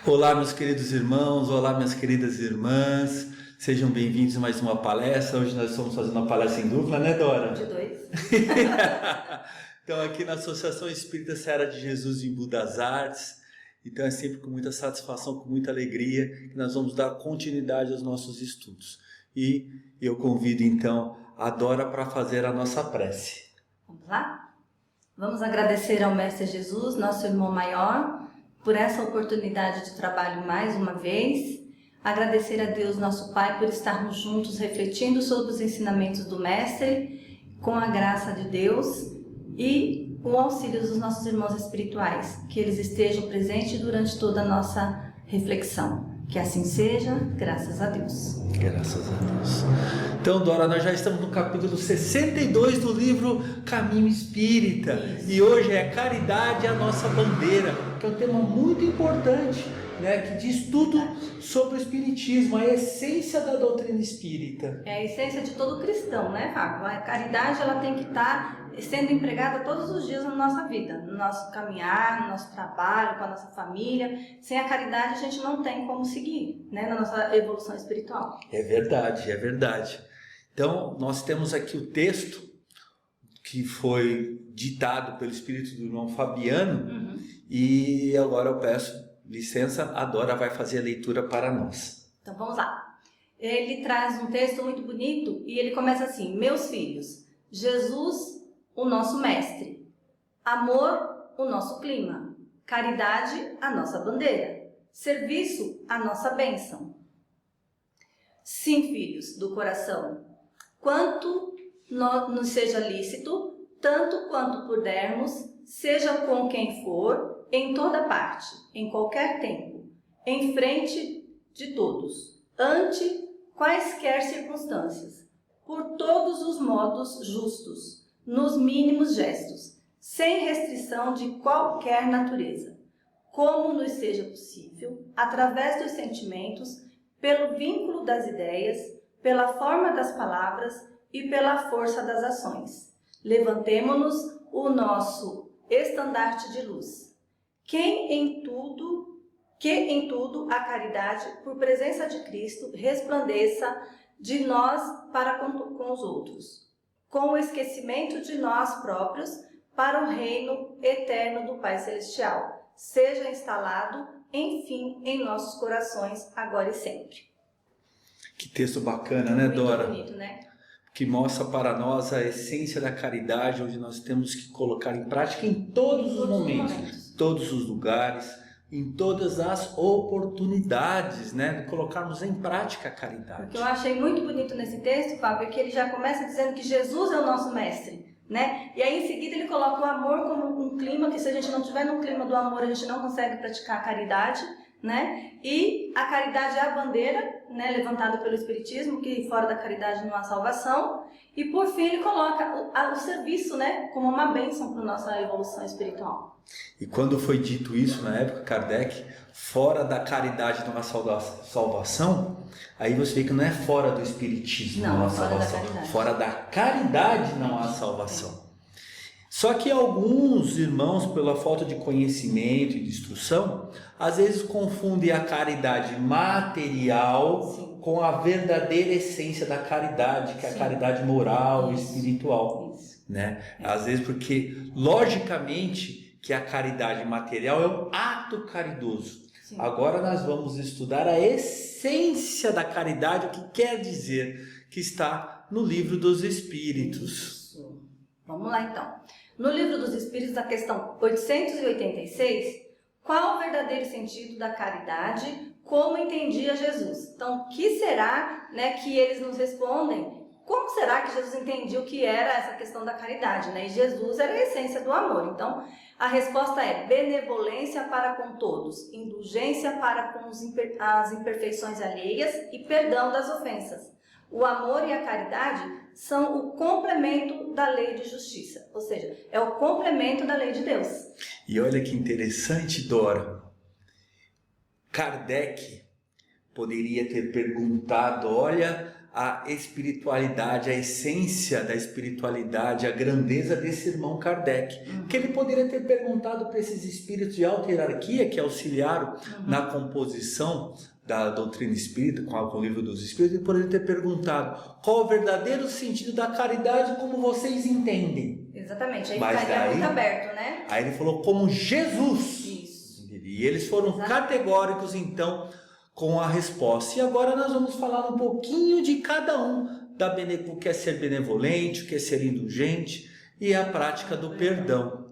Olá, meus queridos irmãos, olá, minhas queridas irmãs, sejam bem-vindos a mais uma palestra. Hoje nós estamos fazendo uma palestra em dupla, né, Dora? De dois. Então, aqui na Associação Espírita Seara de Jesus em Embu das Artes, então é sempre com muita satisfação, com muita alegria, que nós vamos dar continuidade aos nossos estudos. E eu convido então a Dora para fazer a nossa prece. Vamos lá? Vamos agradecer ao Mestre Jesus, nosso irmão maior, por essa oportunidade de trabalho mais uma vez. Agradecer a Deus, nosso Pai, por estarmos juntos refletindo sobre os ensinamentos do Mestre, com a graça de Deus e o auxílio dos nossos irmãos espirituais, que eles estejam presentes durante toda a nossa reflexão. Que assim seja, graças a Deus. Graças a Deus. Então, Dora, nós já estamos no capítulo 62 do livro Caminho Espírita. Isso. E hoje é Caridade, a Nossa Bandeira, que é um tema muito importante, né, que diz tudo sobre o Espiritismo, a essência da doutrina espírita. É a essência de todo cristão, né, Fábio? A caridade ela tem que estar sendo empregada todos os dias na nossa vida, no nosso caminhar, no nosso trabalho, com a nossa família. Sem a caridade a gente não tem como seguir, né, na nossa evolução espiritual. É verdade, é verdade. Então, nós temos aqui o texto que foi ditado pelo Espírito do irmão Fabiano, e agora eu peço licença, a Dora vai fazer a leitura para nós. Então vamos lá. Ele traz um texto muito bonito e ele começa assim: meus filhos, Jesus, o nosso mestre, amor, o nosso clima, caridade, a nossa bandeira, serviço, a nossa bênção. Sim, filhos do coração, quanto nos seja lícito, tanto quanto pudermos, seja com quem for, em toda parte, em qualquer tempo, em frente de todos, ante quaisquer circunstâncias, por todos os modos justos, nos mínimos gestos, sem restrição de qualquer natureza, como nos seja possível, através dos sentimentos, pelo vínculo das ideias, pela forma das palavras e pela força das ações. Levantemo-nos o nosso estandarte de luz. Que em tudo a caridade, por presença de Cristo, resplandeça de nós para com os outros, com o esquecimento de nós próprios para o reino eterno do Pai Celestial, seja instalado, enfim, em nossos corações, agora e sempre. Que texto bacana, né, Dora? Muito bonito, né? Que mostra para nós a essência da caridade, onde nós temos que colocar em prática em todos os momentos, todos os lugares, em todas as oportunidades, né, de colocarmos em prática a caridade. O que eu achei muito bonito nesse texto, Fábio, é que ele já começa dizendo que Jesus é o nosso mestre, né? E aí em seguida ele coloca o amor como um clima, que se a gente não estiver no clima do amor, a gente não consegue praticar a caridade, né? E a caridade é a bandeira, né, levantada pelo Espiritismo, que fora da caridade não há salvação. E por fim ele coloca o serviço, né, como uma bênção para a nossa evolução espiritual. E quando foi dito isso na época, Kardec, fora da caridade não há salvação, aí você vê que não é fora do Espiritismo não há salvação, fora da caridade não há salvação. Só que alguns irmãos, pela falta de conhecimento e de instrução, às vezes confundem a caridade material Sim. com a verdadeira essência da caridade, que é a caridade moral e espiritual. Né? Às vezes porque, logicamente, que a caridade material é um ato caridoso. Sim. Agora nós vamos estudar a essência da caridade, o que quer dizer, que está no Livro dos Espíritos. Isso. Vamos lá então. No Livro dos Espíritos, a questão 886, qual o verdadeiro sentido da caridade, como entendia Jesus? Então, o que será, né, que eles nos respondem? Como será que Jesus entendia o que era essa questão da caridade, né? E Jesus era a essência do amor. Então, a resposta é benevolência para com todos, indulgência para com as imperfeições alheias e perdão das ofensas. O amor e a caridade são o complemento da lei de justiça, ou seja, é o complemento da lei de Deus. E olha que interessante, Dora. Kardec poderia ter perguntado, olha, a espiritualidade, a essência da espiritualidade, a grandeza desse irmão Kardec. Que ele poderia ter perguntado para esses espíritos de alta hierarquia que auxiliaram na composição da doutrina espírita, com o livro dos espíritos, ele poderia ter perguntado qual o verdadeiro sentido da caridade como vocês entendem. Exatamente, aí ficaria muito aberto, né? Aí ele falou como Jesus. Isso. E eles foram categóricos, então, com a resposta. E agora nós vamos falar um pouquinho de cada um, o que é ser benevolente, o que é ser indulgente e a prática do perdão.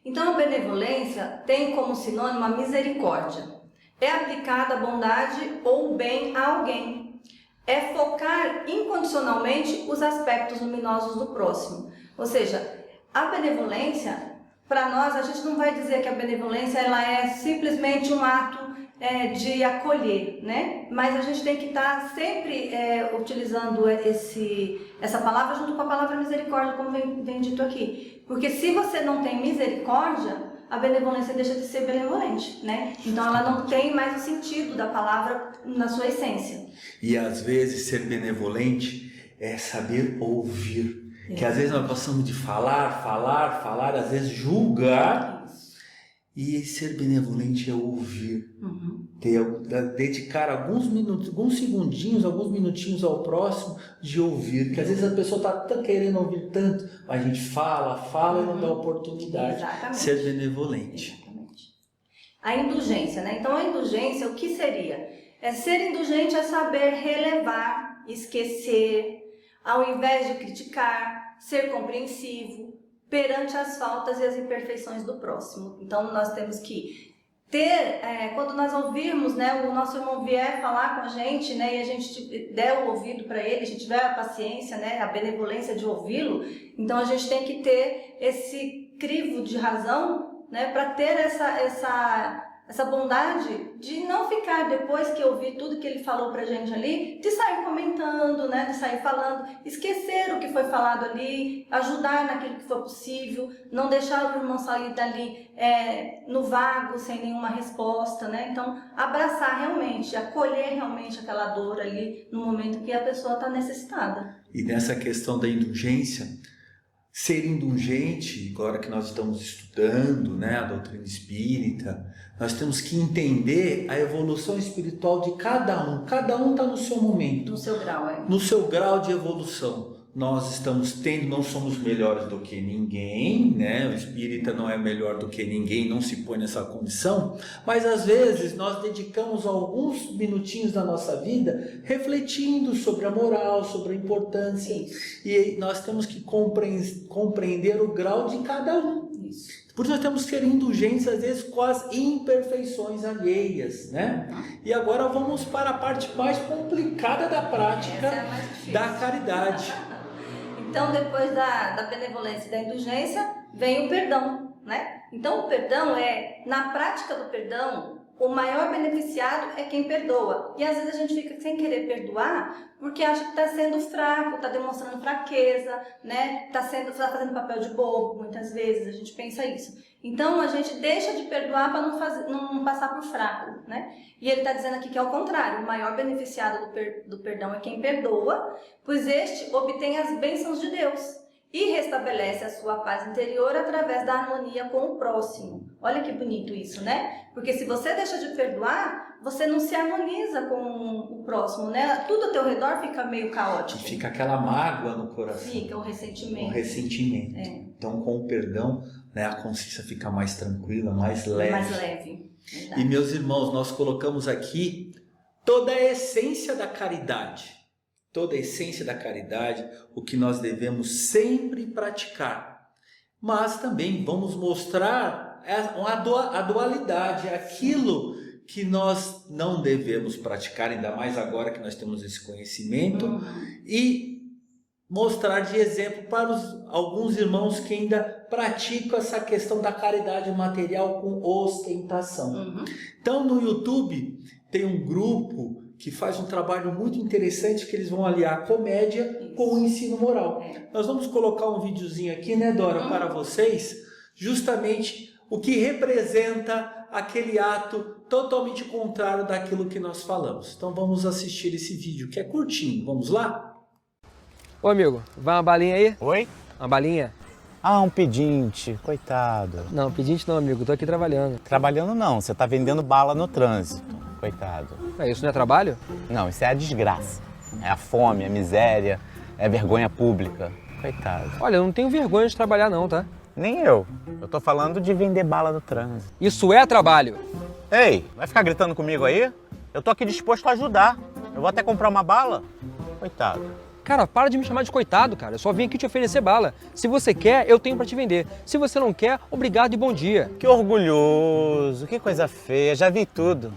Então, a benevolência tem como sinônimo a misericórdia. É aplicada a bondade ou bem a alguém. É focar incondicionalmente os aspectos luminosos do próximo. Ou seja, a benevolência, para nós, a gente não vai dizer que a benevolência ela é simplesmente um ato de acolher, né? Mas a gente tem que estar sempre utilizando essa palavra junto com a palavra misericórdia, como vem dito aqui. Porque se você não tem misericórdia, a benevolência deixa de ser benevolente, né? Então ela não tem mais o sentido da palavra na sua essência. E às vezes ser benevolente é saber ouvir. Que às vezes nós passamos de falar, às vezes julgar. E ser benevolente é ouvir, dedicar alguns minutos, alguns segundinhos, alguns minutinhos ao próximo de ouvir, que às vezes a pessoa está querendo ouvir tanto, mas a gente fala e não dá oportunidade. Exatamente. Ser benevolente. Exatamente. A indulgência, né? Então a indulgência, o que seria? Ser indulgente é saber relevar, esquecer, ao invés de criticar, ser compreensivo, perante as faltas e as imperfeições do próximo. Então, nós temos que ter, quando nós ouvirmos, né, o nosso irmão vier falar com a gente, né, e a gente der o ouvido para ele, a gente tiver a paciência, né, a benevolência de ouvi-lo, então a gente tem que ter esse crivo de razão, né, para ter essa bondade de não ficar, depois que ouvir tudo que ele falou pra gente ali, de sair comentando, né, de sair falando, esquecer o que foi falado ali, ajudar naquilo que for possível, não deixar o irmão sair dali no vago, sem nenhuma resposta, né? Então, abraçar realmente, acolher realmente aquela dor ali no momento que a pessoa está necessitada. E nessa questão da indulgência, ser indulgente, agora que nós estamos estudando, né, a doutrina espírita, nós temos que entender a evolução espiritual de cada um. Cada um está no seu momento. No seu grau, No seu grau de evolução. Nós estamos tendo, não somos melhores do que ninguém, né? O espírita não é melhor do que ninguém, não se põe nessa condição, mas às vezes nós dedicamos alguns minutinhos da nossa vida refletindo sobre a moral, sobre a importância. Isso. E nós temos que compreender o grau de cada um. Isso. Por isso nós temos que ser indulgentes às vezes com as imperfeições alheias, né? E agora vamos para a parte mais complicada da prática da caridade. Então, depois da benevolência e da indulgência, vem o perdão, né? Então, o perdão na prática do perdão, o maior beneficiado é quem perdoa. E às vezes a gente fica sem querer perdoar porque acha que está sendo fraco, está demonstrando fraqueza, né? Está fazendo papel de bobo, muitas vezes a gente pensa isso. Então a gente deixa de perdoar para não passar por fraco, né? E ele está dizendo aqui que é o contrário, o maior beneficiado do perdão é quem perdoa, pois este obtém as bênçãos de Deus e restabelece a sua paz interior através da harmonia com o próximo. Olha que bonito isso, né? Porque se você deixa de perdoar, você não se harmoniza com o próximo, né? Tudo ao teu redor fica meio caótico. Fica aquela mágoa no coração. Fica o ressentimento. O ressentimento. Então, com o perdão, né, a consciência fica mais tranquila, mais leve. Mais leve. Verdade. E, meus irmãos, nós colocamos aqui toda a essência da caridade. Toda a essência da caridade, o que nós devemos sempre praticar. Mas também vamos mostrar a dualidade, aquilo que nós não devemos praticar, ainda mais agora que nós temos esse conhecimento, e mostrar de exemplo para alguns irmãos que ainda praticam essa questão da caridade material com ostentação. Então, no YouTube tem um grupo que faz um trabalho muito interessante, que eles vão aliar a comédia com o ensino moral. Nós vamos colocar um videozinho aqui, né, Dora, para vocês, justamente o que representa aquele ato totalmente contrário daquilo que nós falamos. Então vamos assistir esse vídeo, que é curtinho. Vamos lá? Ô amigo, vai uma balinha aí? Oi? Uma balinha? Ah, um pedinte, coitado. Não, pedinte não, amigo, tô aqui trabalhando. Trabalhando não, você tá vendendo bala no trânsito, coitado. Isso não é trabalho? Não, isso é a desgraça. É a fome, a miséria, é a vergonha pública. Coitado. Olha, eu não tenho vergonha de trabalhar não, tá? Nem eu. Eu tô falando de vender bala no trânsito. Isso é trabalho. Ei, vai ficar gritando comigo aí? Eu tô aqui disposto a ajudar. Eu vou até comprar uma bala. Coitado. Cara, para de me chamar de coitado, cara. Eu só vim aqui te oferecer bala. Se você quer, eu tenho pra te vender. Se você não quer, obrigado e bom dia. Que orgulhoso, que coisa feia, já vi tudo.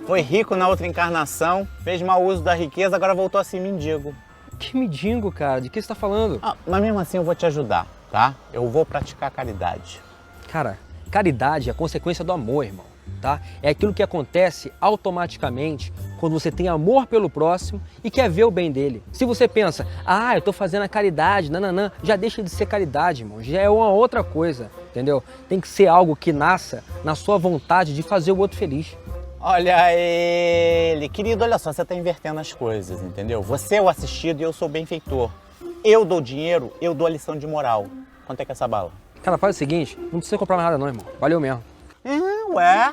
Foi rico na outra encarnação, fez mau uso da riqueza, agora voltou a ser mendigo. Que mendigo, cara. De que você tá falando? Ah, mas mesmo assim eu vou te ajudar, tá? Eu vou praticar caridade. Cara, caridade é a consequência do amor, irmão, tá? É aquilo que acontece automaticamente quando você tem amor pelo próximo e quer ver o bem dele. Se você pensa, eu tô fazendo a caridade, nananã, já deixa de ser caridade, irmão. Já é uma outra coisa, entendeu? Tem que ser algo que nasça na sua vontade de fazer o outro feliz. Olha ele, querido, olha só, você tá invertendo as coisas, entendeu? Você é o assistido e eu sou o benfeitor. Eu dou dinheiro, eu dou a lição de moral. Quanto é que é essa bala? Cara, faz o seguinte, não precisa comprar mais nada não, irmão. Valeu mesmo. Ué?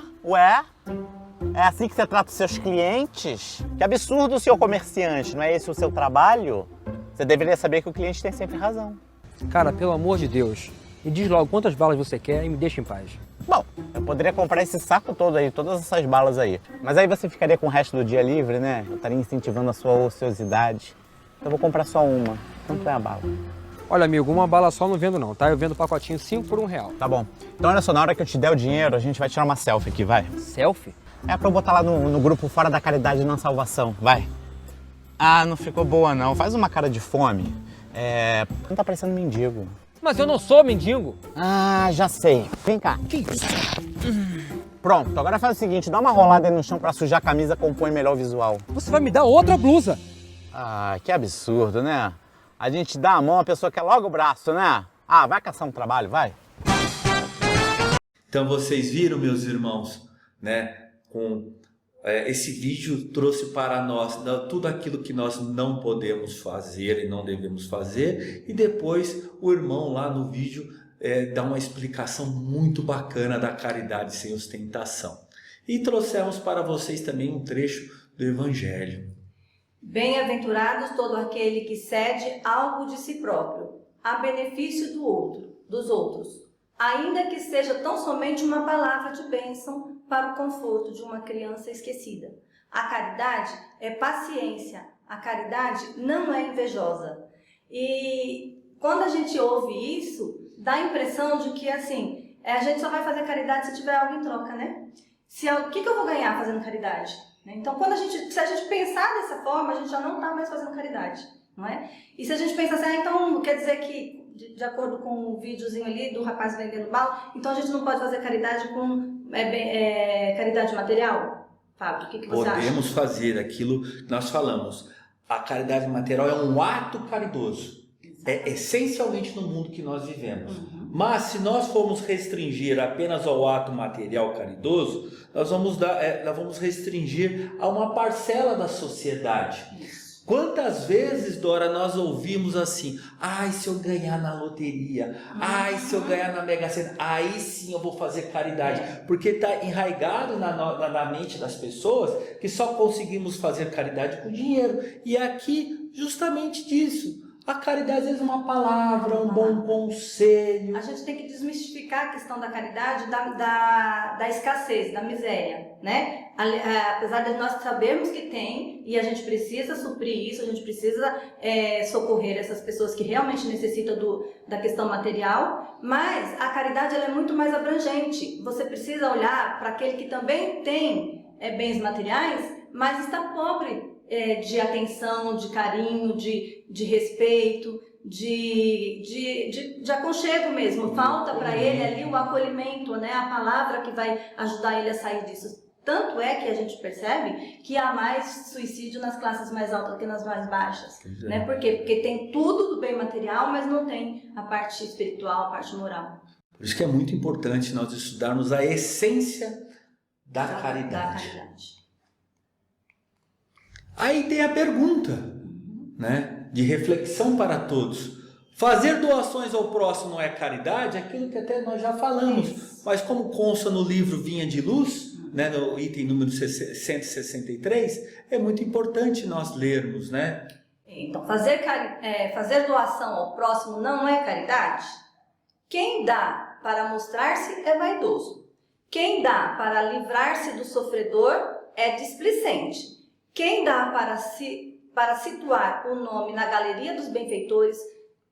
É assim que você trata os seus clientes? Que absurdo, senhor comerciante, não é esse o seu trabalho? Você deveria saber que o cliente tem sempre razão. Cara, pelo amor de Deus, me diz logo quantas balas você quer e me deixa em paz. Bom, eu poderia comprar esse saco todo aí, todas essas balas aí. Mas aí você ficaria com o resto do dia livre, né? Eu estaria incentivando a sua ociosidade. Então eu vou comprar só uma. Quanto é a bala? Olha, amigo, uma bala só não vendo não, tá? Eu vendo pacotinho 5 por R$1. Tá bom. Então olha só, na hora que eu te der o dinheiro, a gente vai tirar uma selfie aqui, vai? Selfie? É pra eu botar lá no grupo Fora da Caridade na Salvação, vai. Ah, não ficou boa não. Faz uma cara de fome. Não tá parecendo mendigo. Mas eu não sou mendigo. Ah, já sei. Vem cá. Pronto, agora faz o seguinte, dá uma rolada aí no chão pra sujar a camisa, compõe melhor o visual. Você vai me dar outra blusa. Ah, que absurdo, né? A gente dá a mão, a pessoa quer logo o braço, né? Ah, vai caçar um trabalho, vai. Então vocês viram, meus irmãos, né? Esse vídeo trouxe para nós tudo aquilo que nós não podemos fazer e não devemos fazer. E depois o irmão lá no vídeo dá uma explicação muito bacana da caridade sem ostentação. E trouxemos para vocês também um trecho do Evangelho. Bem-aventurados todo aquele que cede algo de si próprio, a benefício dos outros, ainda que seja tão somente uma palavra de bênção para o conforto de uma criança esquecida. A caridade é paciência, a caridade não é invejosa. E quando a gente ouve isso, dá a impressão de que assim, a gente só vai fazer caridade se tiver algo em troca, né? O que eu vou ganhar fazendo caridade? Então, se a gente pensar dessa forma, a gente já não está mais fazendo caridade, não é? E se a gente pensar assim, então quer dizer que, de acordo com o videozinho ali do rapaz vendendo bala, então a gente não pode fazer caridade com caridade material? Fábio, o que você acha? Podemos fazer aquilo que nós falamos. A caridade material é um ato caridoso. É essencialmente no mundo que nós vivemos. Mas se nós formos restringir apenas ao ato material caridoso, nós vamos restringir a uma parcela da sociedade. Isso. Quantas vezes, Dora, nós ouvimos assim, se eu ganhar na loteria, se eu ganhar na Mega Sena, aí sim eu vou fazer caridade. Porque está enraizado na mente das pessoas que só conseguimos fazer caridade com dinheiro. E aqui, justamente disso. A caridade, às vezes, é uma palavra, um bom conselho. A gente tem que desmistificar a questão da caridade, da escassez, da miséria, né? Apesar de nós sabermos que tem, e a gente precisa suprir isso, a gente precisa socorrer essas pessoas que realmente necessitam da questão material, mas a caridade ela é muito mais abrangente. Você precisa olhar para aquele que também tem bens materiais, mas está pobre de atenção, de carinho, de respeito, de aconchego mesmo. Falta para ele ali o acolhimento, né? A palavra que vai ajudar ele a sair disso. Tanto é que a gente percebe que há mais suicídio nas classes mais altas que nas mais baixas. Né? Por quê? Porque tem tudo do bem material, mas não tem a parte espiritual, a parte moral. Por isso que é muito importante nós estudarmos a essência da caridade. Da caridade. Aí tem a pergunta, né, de reflexão para todos. Fazer doações ao próximo não é caridade? Aquilo que até nós já falamos. Isso. Mas como consta no livro Vinha de Luz, né, no item número 163, é muito importante nós lermos, né? Então, fazer doação ao próximo não é caridade? Quem dá para mostrar-se é vaidoso. Quem dá para livrar-se do sofredor é displicente. Quem dá para situar o nome na galeria dos benfeitores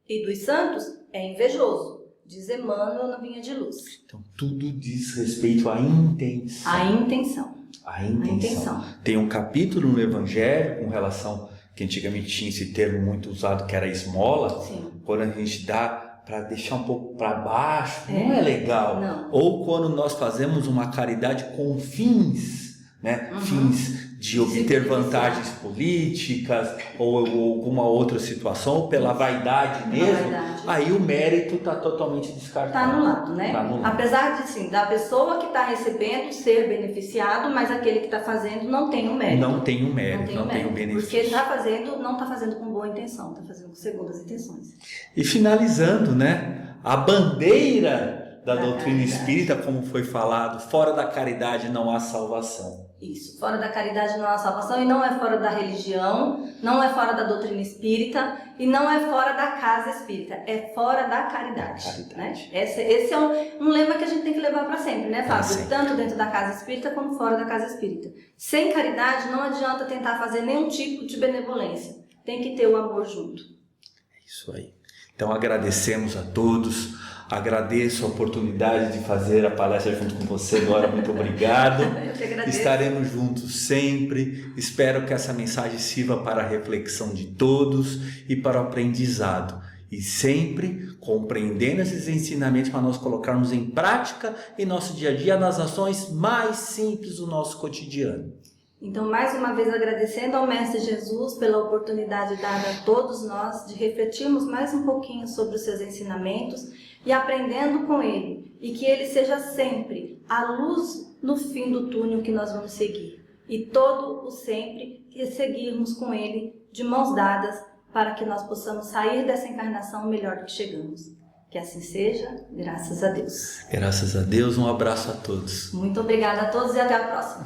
e dos santos é invejoso, diz Emmanuel na Vinha de Luz. Então, tudo diz respeito à intenção. A intenção. A intenção. Tem um capítulo no Evangelho com relação, que antigamente tinha esse termo muito usado, que era esmola. Sim. Quando a gente dá para deixar um pouco para baixo, não é legal. Não. Ou quando nós fazemos uma caridade com fins, né? Fins de obter vantagens políticas ou alguma outra situação, ou pela vaidade mesmo, aí o mérito está totalmente descartado. Está anulado, né? Tá anulado. Apesar de, sim, da pessoa que está recebendo ser beneficiado, mas aquele que está fazendo não tem o mérito. Não tem o mérito, não tem o benefício. Porque ele está fazendo, não está fazendo com boa intenção, está fazendo com segundas intenções. E finalizando, né? A bandeira da doutrina caridade. espírita, como foi falado, fora da caridade não há salvação. Isso, fora da caridade não há salvação, e não é fora da religião, não é fora da doutrina espírita e não é fora da casa espírita, é fora da caridade. Né? Esse é um lema que a gente tem que levar para sempre, né, Fábio? Tanto dentro da casa espírita como fora da casa espírita. Sem caridade não adianta tentar fazer nenhum tipo de benevolência, tem que ter o amor junto. É isso aí. Então agradecemos a todos. Agradeço a oportunidade de fazer a palestra junto com você, Dora. Muito obrigado. Eu que agradeço. Estaremos juntos sempre. Espero que essa mensagem sirva para a reflexão de todos e para o aprendizado. E sempre compreendendo esses ensinamentos para nós colocarmos em prática em nosso dia a dia, nas ações mais simples do nosso cotidiano. Então, mais uma vez agradecendo ao Mestre Jesus pela oportunidade dada a todos nós de refletirmos mais um pouquinho sobre os seus ensinamentos e aprendendo com ele, e que ele seja sempre a luz no fim do túnel que nós vamos seguir, e todo o sempre seguirmos com ele de mãos dadas para que nós possamos sair dessa encarnação melhor do que chegamos. Que assim seja, graças a Deus. Graças a Deus, um abraço a todos. Muito obrigada a todos e até a próxima.